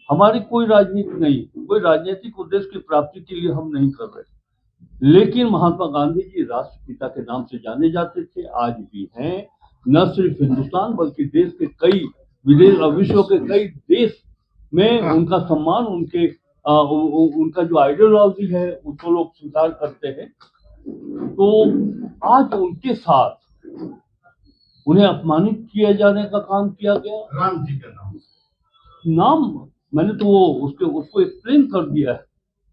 हमारी कोई राजनीति नहीं, कोई राजनीतिक उद्देश्य की प्राप्ति के लिए हम नहीं कर रहे। लेकिन महात्मा गांधी जी राष्ट्रपिता के नाम से जाने जाते थे, आज भी हैं। न सिर्फ हिंदुस्तान बल्कि देश के कई विदेश, विश्व के कई देश में उनका सम्मान, उनका जो आइडियोलॉजी है उसको लोग स्वीकार करते हैं। तो आज उनके साथ उन्हें अपमानित किया जाने का काम किया गया। राम जी का नाम मैंने तो उसको एक्सप्लेन कर दिया है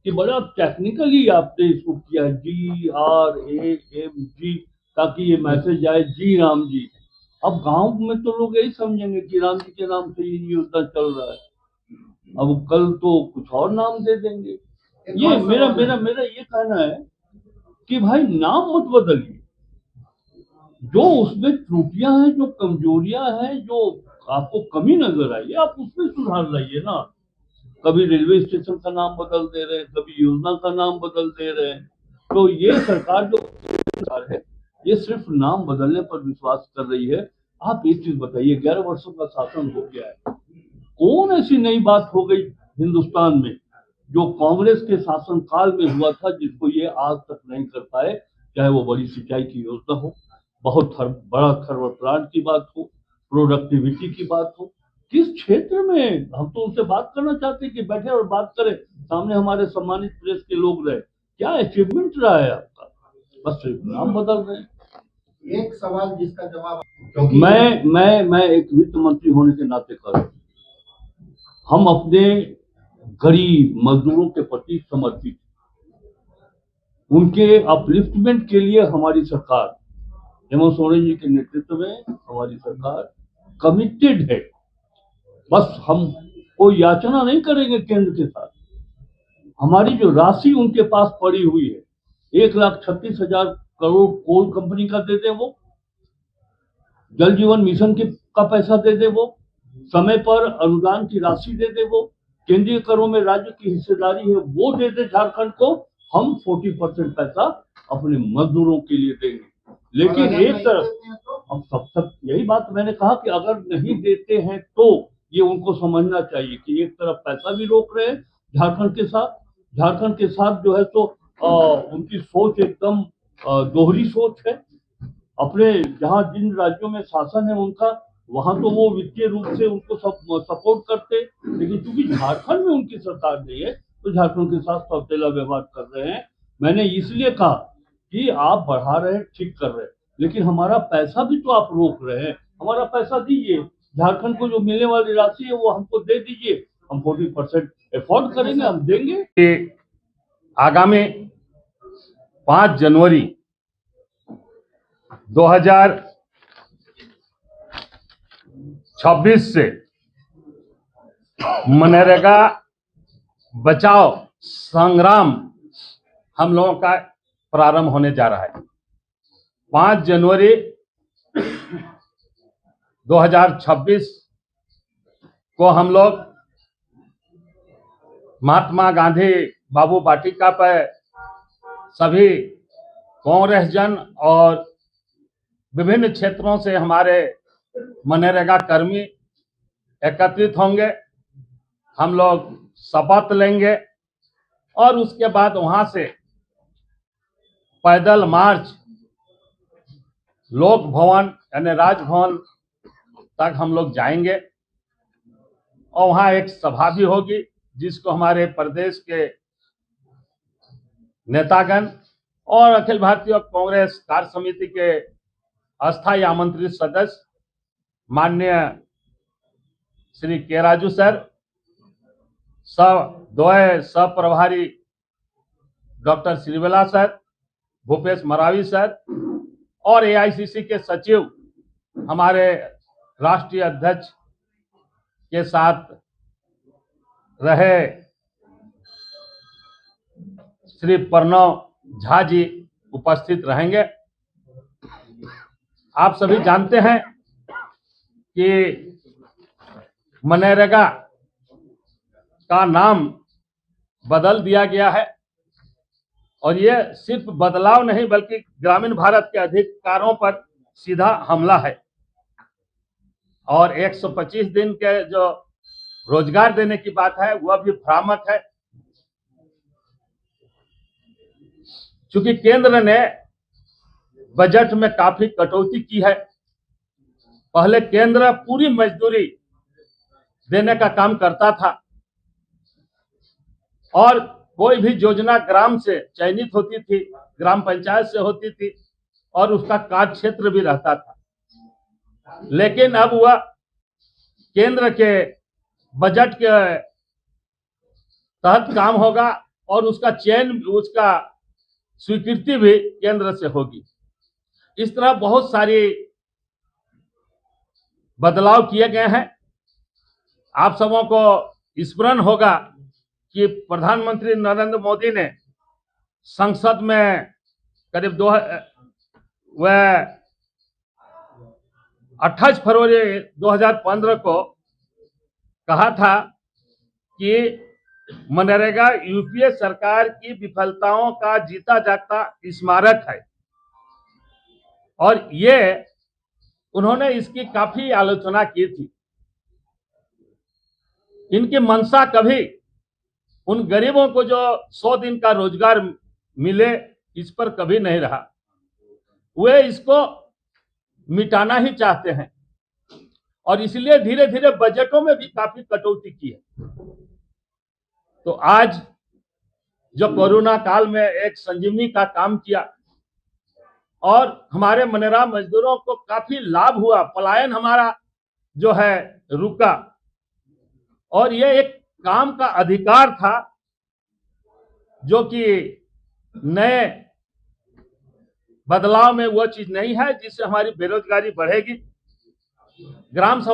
कि बड़ा टेक्निकली आपने इसको किया, GRAMG, ताकि ये मैसेज जाए जी राम जी। अब गांव में तो लोग यही समझेंगे कि राम जी के नाम से ये योजना चल रहा है, अब कल तो कुछ और नाम दे देंगे। ये मेरा मेरा मेरा ये कहना है कि भाई नाम मत बदलिए, जो उसमें त्रुटियां हैं, जो कमजोरियां हैं, जो आपको कमी नजर आई है, आप उसमें सुधार लाइए ना। कभी रेलवे स्टेशन का नाम बदल दे रहे हैं, कभी योजना का नाम बदल दे रहे हैं। तो ये सरकार जो सरकार है, ये सिर्फ नाम बदलने पर विश्वास कर रही है। आप एक चीज बताइए, 11 वर्षों का शासन हो गया है, कौन ऐसी नई बात हो गई हिंदुस्तान में जो कांग्रेस के शासन काल में हुआ था, जिसको ये आज तक नहीं कर पाए? चाहे वो बड़ी सिंचाई की योजना हो, बहुत बड़ा खरपतवार की बात हो, प्रोडक्टिविटी की बात हो, किस क्षेत्र में? हम तो उनसे बात करना चाहते हैं कि बैठे और बात करें, सामने हमारे सम्मानित प्रेस के लोग रहे। क्या अचीवमेंट रहा है आपका? बस सिर्फ नाम बदल रहे हैं। एक सवाल जिसका जवाब मैं एक वित्त मंत्री होने के नाते कर रहा हूं, हम अपने गरीब मजदूरों के प्रति समर्पित, उनके अपलिफ्टमेंट के लिए हमारी सरकार, हेमंत सोरेन जी के नेतृत्व में हमारी सरकार कमिटेड है। बस हम कोई याचना नहीं करेंगे केंद्र के साथ। हमारी जो राशि उनके पास पड़ी हुई है, 1,36,000 करोड़ कोल कंपनी का दे दे वो, जल जीवन मिशन का पैसा दे दे वो, समय पर अनुदान की राशि दे दे वो, केंद्रीय करों में राज्य की हिस्सेदारी है वो दे दे झारखंड को, हम 40% पैसा अपने मजदूरों के लिए देंगे। लेकिन एक तरफ अब सब यही बात मैंने कहा कि अगर नहीं देते हैं तो ये उनको समझना चाहिए कि एक तरफ पैसा भी रोक रहे हैं झारखंड के साथ जो है तो उनकी सोच एकदम दोहरी सोच है। अपने जहां जिन राज्यों में शासन है उनका, वहां तो वो वित्तीय रूप से उनको सपोर्ट करते, लेकिन क्योंकि झारखंड में उनकी सरकार नहीं है तो झारखंड के साथ सौतेला व्यवहार कर रहे हैं। मैंने इसलिए कहा कि आप बढ़ा रहे हैं, ठीक कर रहे हैं, लेकिन हमारा पैसा भी तो आप रोक रहे हैं। हमारा पैसा दीजिए, झारखंड को जो मिलने वाली राशि है वो हमको दे दीजिए, हम 40% एफोर्ड करेंगे, हम देंगे। आगामी 5 जनवरी 2026 से मनरेगा बचाओ संग्राम हम लोगों का प्रारंभ होने जा रहा है। 5 जनवरी 2026 को हम लोग महात्मा गांधी बाबू वाटिका पर सभी कांग्रेस जन और विभिन्न क्षेत्रों से हमारे मनरेगा कर्मी एकत्रित होंगे। हम लोग शपथ लेंगे और उसके बाद वहां से पैदल मार्च लोक भवन यानी राजभवन तक हम लोग जाएंगे और वहां एक सभा भी होगी जिसको हमारे प्रदेश के नेतागण और अखिल भारतीय कांग्रेस कार्य समिति के अस्थायी आमंत्रित सदस्य माननीय श्री के राजू सर, सह प्रभारी doctor Srivella sir, Bhupesh Maravi sir और एआईसीसी के सचिव हमारे राष्ट्रीय अध्यक्ष के साथ रहे श्री प्रणव झा जी उपस्थित रहेंगे। आप सभी जानते हैं कि मनरेगा का नाम बदल दिया गया है और ये सिर्फ बदलाव नहीं बल्कि ग्रामीण भारत के अधिकारों पर सीधा हमला है। और 125 दिन के जो रोजगार देने की बात है वह भी भ्रामक है, क्योंकि केंद्र ने बजट में काफी कटौती की है। पहले केंद्र पूरी मजदूरी देने का काम करता था और कोई भी योजना ग्राम से चयनित होती थी, ग्राम पंचायत से होती थी और उसका कार्य क्षेत्र भी रहता था। लेकिन अब वह केंद्र के बजट के तहत काम होगा और उसका चयन, उसका स्वीकृति भी केंद्र से होगी। इस तरह बहुत सारी बदलाव किए गए हैं। आप सबों को स्मरण होगा कि प्रधानमंत्री नरेंद्र मोदी ने संसद में करीब 28 फरवरी 2015 को कहा था कि मनरेगा यूपीए सरकार की विफलताओं का जीता जागता स्मारक है, और ये उन्होंने इसकी काफी आलोचना की थी। इनकी मंशा कभी उन गरीबों को जो 100 दिन का रोजगार मिले, इस पर कभी नहीं रहा। वे इसको मिटाना ही चाहते हैं और इसलिए धीरे धीरे बजटों में भी काफी कटौती की है। तो आज जो कोरोना काल में एक संजीवनी का काम किया और हमारे मनरेगा मजदूरों को काफी लाभ हुआ, पलायन हमारा जो है रुका, और ये एक काम का अधिकार था जो कि नए बदलाव में वह चीज नहीं है जिससे हमारी बेरोजगारी बढ़ेगी। ग्राम सभा